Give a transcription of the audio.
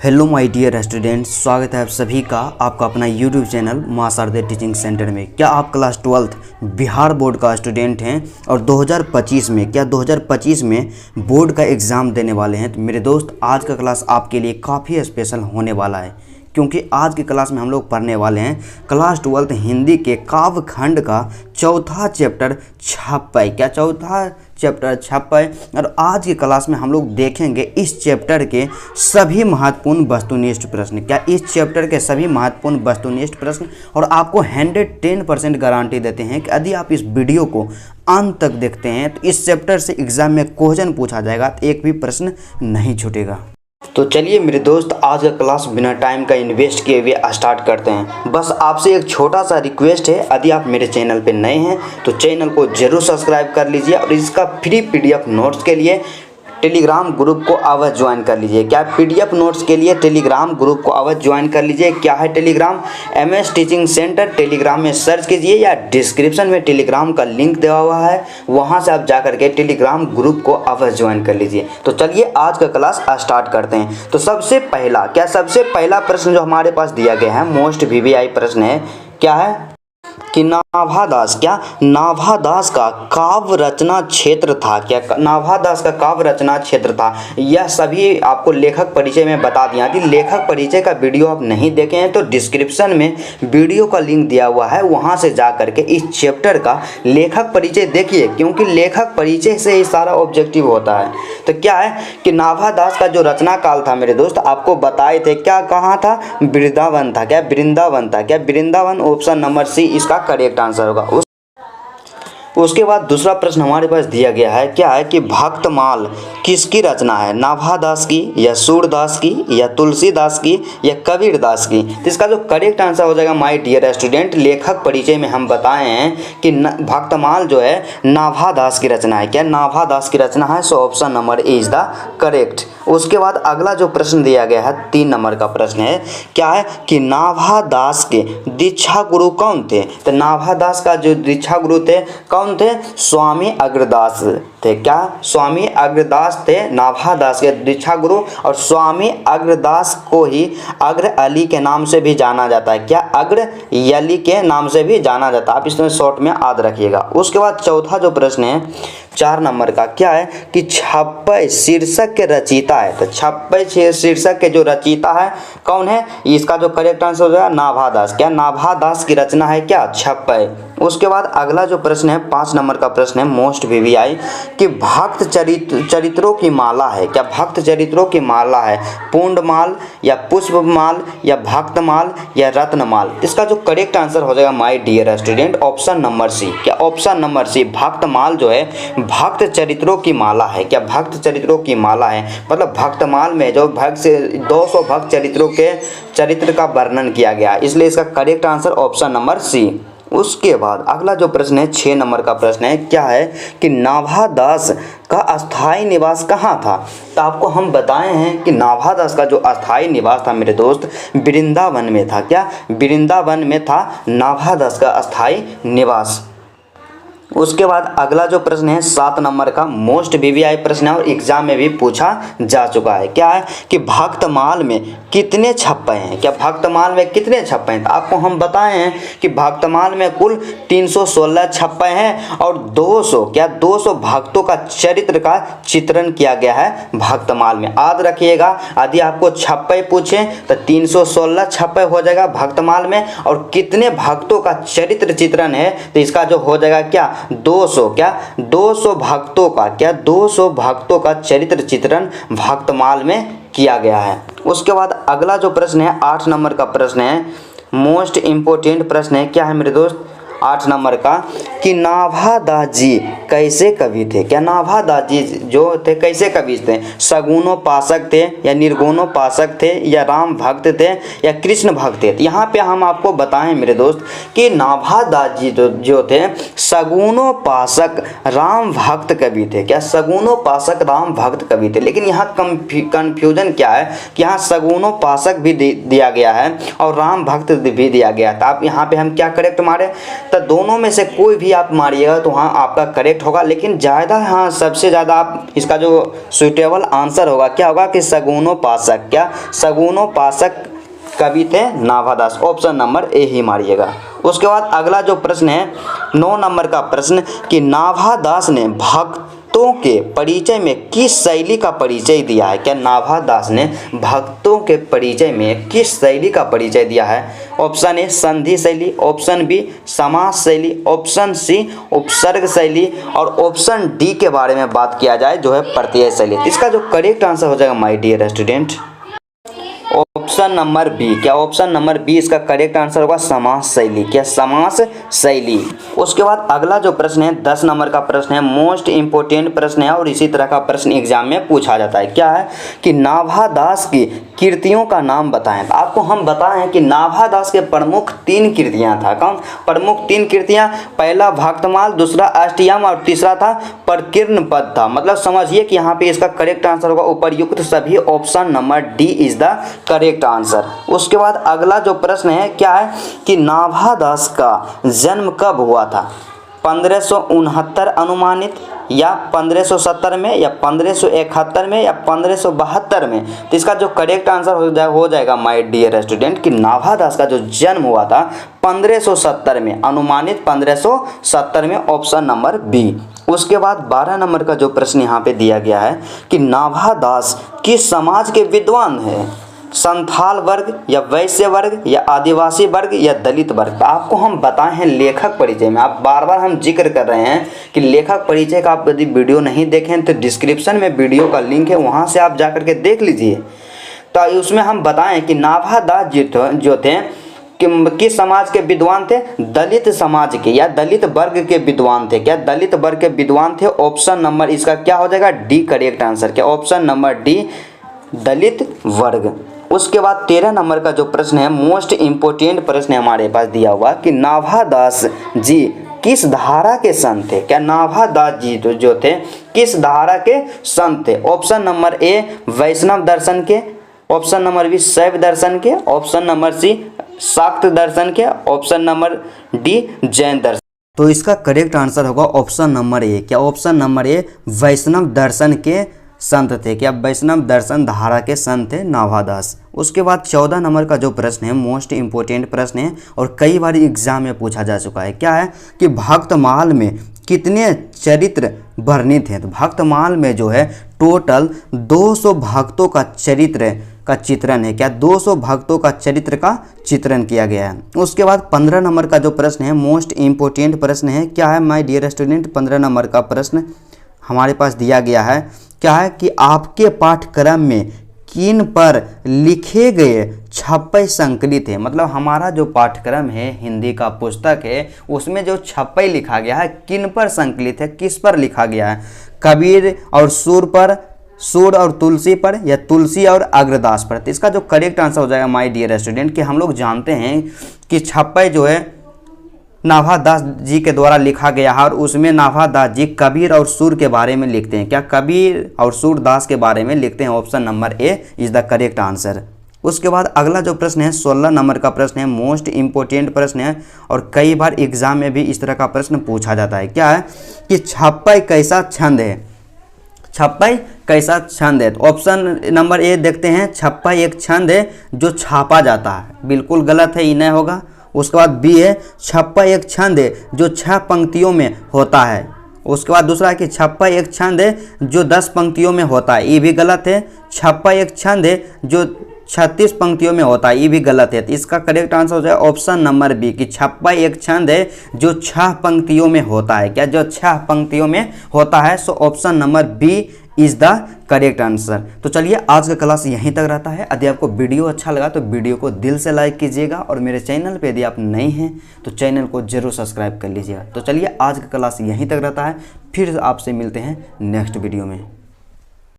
Hello my dear students, स्वागत है आप सभी का आपका अपना यूट्यूब चैनल मां शारदे टीचिंग सेंटर में। क्या आप क्लास 12th बिहार बोर्ड का स्टूडेंट हैं और 2025 में बोर्ड का एग्ज़ाम देने वाले हैं? तो मेरे दोस्त, आज का क्लास आपके लिए काफ़ी स्पेशल होने वाला है, क्योंकि आज की क्लास में हम लोग पढ़ने वाले हैं क्लास 12th हिंदी के काव्य खंड का चौथा चैप्टर छप्पय। क्या चौथा चैप्टर छप्पय? और आज की क्लास में हम लोग देखेंगे इस चैप्टर के सभी महत्वपूर्ण वस्तुनिष्ठ प्रश्न। क्या इस चैप्टर के सभी महत्वपूर्ण वस्तुनिष्ठ प्रश्न, और आपको 110% गारंटी देते हैं कि यदि आप इस वीडियो को अंत तक देखते हैं तो इस चैप्टर से एग्जाम में क्वेश्चन पूछा जाएगा, तो एक भी प्रश्न नहीं छूटेगा। तो चलिए मेरे दोस्त, आज का क्लास बिना टाइम का इन्वेस्ट किए हुए स्टार्ट करते हैं। बस आपसे एक छोटा सा रिक्वेस्ट है, यदि आप मेरे चैनल पे नए हैं तो चैनल को जरूर सब्सक्राइब कर लीजिए, और इसका फ्री पीडीएफ नोट्स के लिए टेलीग्राम ग्रुप को अवश्य ज्वाइन कर लीजिए। क्या पीडीएफ नोट्स के लिए टेलीग्राम ग्रुप को अवश्य ज्वाइन कर लीजिए। क्या है Telegram? MS teaching centre Telegram में सर्च कीजिए, या डिस्क्रिप्शन में टेलीग्राम का लिंक दिया हुआ है, वहां से आप जाकर के टेलीग्राम ग्रुप को अवश्य ज्वाइन कर लीजिए। तो चलिए आज का क्लास स्टार्ट करते हैं। तो सबसे पहला प्रश्न जो हमारे पास दिया गया है, मोस्ट VVI प्रश्न है, क्या है कि नाभादास का काव्य रचना क्षेत्र था। क्या नाभादास का काव्य रचना क्षेत्र था? यह सभी आपको लेखक परिचय में बता दिया कि लेखक परिचय का वीडियो आप नहीं देखे हैं तो डिस्क्रिप्शन में वीडियो का लिंक दिया हुआ है, वहां से जा करके इस चैप्टर का लेखक परिचय देखिए, क्योंकि लेखक परिचय से ही सारा ऑब्जेक्टिव होता है। तो क्या है कि नाभादास का जो रचना काल था मेरे दोस्त, आपको बताए थे, क्या कहाँ था? वृंदावन था। क्या वृंदावन था? क्या वृंदावन? ऑप्शन नंबर सी इसका करेक्ट आंसर होगा। उसके बाद दूसरा प्रश्न हमारे पास दिया गया है, क्या है कि भक्तमाल किसकी रचना है? नाभादास की, या सूरदास की, या तुलसीदास की, या कबीरदास की? तो इसका जो करेक्ट आंसर हो जाएगा माय डियर स्टूडेंट, लेखक परिचय में हम बताए हैं कि भक्तमाल जो है नाभादास की रचना है। क्या नाभादास की रचना है? So option number A is the correct. उसके बाद अगला जो प्रश्न दिया गया है 3 नंबर का प्रश्न है, क्या है कि नाभादास के दीक्षा गुरु कौन थे? तो नाभादास का जो दीक्षा गुरु थे कौन थे? स्वामी अग्रदास थे। क्या? स्वामी अग्रदास थे नाभादास के दीक्षा गुरु, और स्वामी अग्रदास को ही अग्र अली के नाम से भी जाना जाता है। क्या? अग्र अली के नाम से भी जाना जाता है, आप इसमें शॉर्ट में याद रखिएगा। उसके बाद चौथा जो प्रश्न है 4 नंबर का, क्या है कि छप्पय शीर्षक के रचयिता है। तो छप्पय शीर्षक के जो रचयिता है कौन है? इसका जो करेक्ट आंसर हो जाएगा नाभादास। क्या नाभादास की रचना है क्या? छप्पय। उसके बाद अगला जो प्रश्न है 5 नंबर का प्रश्न है, मोस्ट VVI, कि भक्त चरित्रों की माला है। क्या भक्त चरित्रों की माला है? पूर्णमाल, या पुष्पमाल, या भक्तमाल, या रत्नमाल? इसका जो करेक्ट आंसर हो जाएगा my dear student, option number C. क्या? ऑप्शन नंबर सी, भक्तमाल जो है भक्त चरित्रों की माला है। क्या? भक्त चरित्रों की माला है, मतलब भक्तमाल में जो भक्त से 200 भक्त चरित्रों के चरित्र का वर्णन किया गया, इसलिए इसका correct answer option number C. उसके बाद अगला जो प्रश्न है 6 नंबर का प्रश्न है, क्या है कि नाभादास का अस्थायी निवास कहाँ था? तो आपको हम बताए हैं कि नाभादास का जो अस्थायी निवास था मेरे दोस्त, वृंदावन में था। क्या? वृंदावन में था नाभादास का अस्थायी निवास। उसके बाद अगला जो प्रश्न है 7 नंबर का, मोस्ट VVI प्रश्न है और एग्जाम में भी पूछा जा चुका है। क्या है कि भक्तमाल में कितने छप्पय हैं? क्या भक्तमाल में कितने छप्पय हैं? तो आपको हम बताए हैं कि भक्तमाल में कुल 316 छप्पय हैं, और 200 भक्तों का चरित्र का चित्रण किया गया है भक्तमाल में। याद रखिएगा, यदि आपको छप्पय पूछे तो 316 छप्पय हो जाएगा भक्तमाल में, और कितने भक्तों का चरित्र चित्रण है तो इसका जो हो जाएगा क्या? 200। क्या? 200 भक्तों का, क्या 200 भक्तों का चरित्र चित्रण भक्तमाल में किया गया है। उसके बाद अगला जो प्रश्न है 8 नंबर का प्रश्न है, मोस्ट इंपोर्टेंट प्रश्न है, क्या है मेरे दोस्त 8 नंबर का, कि नाभादास जी कैसे कवि थे? क्या नाभादास जी जो थे कैसे कवि थे? सगुणोपासक थे, या निर्गुणोपासक थे, या राम भक्त थे, या कृष्ण भक्त थे? यहाँ पे हम आपको बताएं मेरे दोस्त कि नाभादास जी जो थे सगुणोपासक राम भक्त कवि थे। क्या? सगुणोपासक राम भक्त कवि थे। लेकिन यहाँ कंफ्यूजन क्या है कि यहाँ सगुणोपासक भी दिया गया है और राम भक्त भी दिया गया था। आप यहाँ पे हम क्या करेक्ट मारे? तो दोनों में से कोई भी आप मारिएगा तो हाँ आपका करेक्ट होगा, लेकिन ज़्यादा हाँ सबसे ज़्यादा आप इसका जो सुटेबल आंसर होगा क्या होगा कि सगुनोपासक। क्या सगुनोपासक कवि थे नाभादास, ऑप्शन नंबर ए ही मारिएगा। उसके बाद अगला जो प्रश्न है 9 नंबर का प्रश्न कि नाभादास ने भक्तों के परिचय में किस शैली का परिचय दिया है। क्या नाभादास ने भक्तों के परिचय में किस शैली का परिचय दिया है। ऑप्शन ए संधि शैली, ऑप्शन बी समास शैली, ऑप्शन सी उपसर्ग शैली और ऑप्शन डी के बारे में बात किया जाए जो है प्रत्यय शैली। इसका जो करेक्ट आंसर हो जाएगा my dear student option number B. क्या ऑप्शन नंबर बी इसका करेक्ट आंसर होगा समास शैली। क्या समास शैली। उसके बाद अगला जो प्रश्न है 10 नंबर का प्रश्न है, मोस्ट इंपोर्टेंट प्रश्न है और इसी तरह का प्रश्न एग्जाम में पूछा जाता है। क्या है कि नाभादास की कृतियों का नाम बताएं। आपको हम बताएं कि नाभादास के प्रमुख 3 कृतियां था। कौन प्रमुख 3 कृतियां, पहला भक्तमाल, दूसरा अष्टयाम और तीसरा था प्रकीर्ण पद था। मतलब समझिए कि यहाँ पे इसका करेक्ट आंसर होगा उपर्युक्त सभी, option number D is the correct answer. उसके बाद अगला जो प्रश्न है क्या है कि नाभादास का जन्म कब हुआ था। 1569 अनुमानित या 1570 में या 1571 में या 1572 में। तो इसका जो करेक्ट आंसर हो जाएगा माय डियर स्टूडेंट कि नाभादास का जो जन्म हुआ था 1570 में, अनुमानित 1570 में, ऑप्शन नंबर बी। उसके बाद 12 नंबर का जो प्रश्न यहाँ पे दिया गया है कि नाभादास किस समाज के विद्वान है। संथाल वर्ग या वैश्य वर्ग या आदिवासी वर्ग या दलित वर्ग। आपको हम बताए हैं लेखक परिचय में, आप बार बार हम जिक्र कर रहे हैं कि लेखक परिचय का आप यदि वीडियो नहीं देखें तो डिस्क्रिप्शन में वीडियो का लिंक है, वहां से आप जाकर के देख लीजिए। तो उसमें हम बताएं कि नाभादास जो थे किस समाज के विद्वान थे, दलित समाज के या दलित वर्ग के विद्वान थे। क्या दलित वर्ग के विद्वान थे, ऑप्शन नंबर इसका क्या हो जाएगा डी करेक्ट आंसर। क्या ऑप्शन नंबर डी दलित वर्ग। उसके बाद 13 नंबर का जो प्रश्न है मोस्ट इंपोर्टेंट प्रश्न है हमारे पास दिया हुआ कि नाभादास जी किस धारा के संत थे। क्या नाभादास जी जो थे किस धारा के संत थे। ऑप्शन नंबर ए वैष्णव दर्शन के, ऑप्शन नंबर बी शैव दर्शन के, ऑप्शन नंबर सी शाक्त दर्शन के, ऑप्शन नंबर डी जैन दर्शन। तो इसका करेक्ट आंसर होगा ऑप्शन नंबर ए। क्या ऑप्शन नंबर ए वैष्णव दर्शन के संत थे। क्या वैष्णव दर्शन धारा के संत थे नाभादास। उसके बाद 14 नंबर का जो प्रश्न है मोस्ट इंपोर्टेंट प्रश्न है और कई बार एग्जाम में पूछा जा चुका है। क्या है कि भक्तमाल में कितने चरित्र वर्णित हैं। तो भक्तमाल में जो है टोटल 200 भक्तों का चरित्र का चित्रण है। क्या 200 भक्तों का चरित्र का चित्रण किया गया है। उसके बाद 15 नंबर का जो प्रश्न है मोस्ट इंपोर्टेंट प्रश्न है। क्या है माय डियर स्टूडेंट 15 नंबर का प्रश्न हमारे पास दिया गया है। क्या है कि आपके पाठ्यक्रम में किन पर लिखे गए छप्पई संकलित है। मतलब हमारा जो पाठ्यक्रम है हिंदी का पुस्तक है उसमें जो छप्पई लिखा गया है किन पर संकलित है, किस पर लिखा गया है। कबीर और सूर पर, सूर और तुलसी पर या तुलसी और अग्रदास पर। तो इसका जो करेक्ट आंसर हो जाएगा माय डियर स्टूडेंट कि हम लोग जानते हैं कि छप्पई जो है नाभादास जी के द्वारा लिखा गया है और उसमें नाभादास जी कबीर और सूर के बारे में लिखते हैं। क्या कबीर और सूरदास के बारे में लिखते हैं। Option number A is the correct answer. उसके बाद अगला जो प्रश्न है 16 नंबर का प्रश्न है मोस्ट इंपोर्टेंट प्रश्न है और कई बार एग्जाम में भी इस तरह का प्रश्न पूछा जाता है। क्या है कि छप्पई कैसा छंद है। छप्पई कैसा छंद है। तो ऑप्शन नंबर ए देखते हैं छप्पई एक छंद है जो छापा जाता है। बिल्कुल गलत है, ये नहीं होगा। उसके बाद बी है छप्पई एक छंद है जो 6 पंक्तियों में होता है। उसके बाद दूसरा है कि छप्पई एक छंद है जो 10 पंक्तियों में होता है, ये भी गलत है। छप्पई एक छंद है जो 36 पंक्तियों में होता है, ये भी गलत है। तो इसका करेक्ट आंसर हो जाए ऑप्शन नंबर बी कि छप्पई एक छंद है जो 6 पंक्तियों में होता है। क्या जो 6 पंक्तियों में होता है। So option number B is the correct answer. तो चलिए आज का क्लास यहीं तक रहता है। यदि आपको वीडियो अच्छा लगा तो वीडियो को दिल से लाइक कीजिएगा और मेरे चैनल पे यदि आप नए हैं तो चैनल को जरूर सब्सक्राइब कर लीजिएगा। तो चलिए आज का क्लास यहीं तक रहता है, फिर आपसे मिलते हैं नेक्स्ट वीडियो में।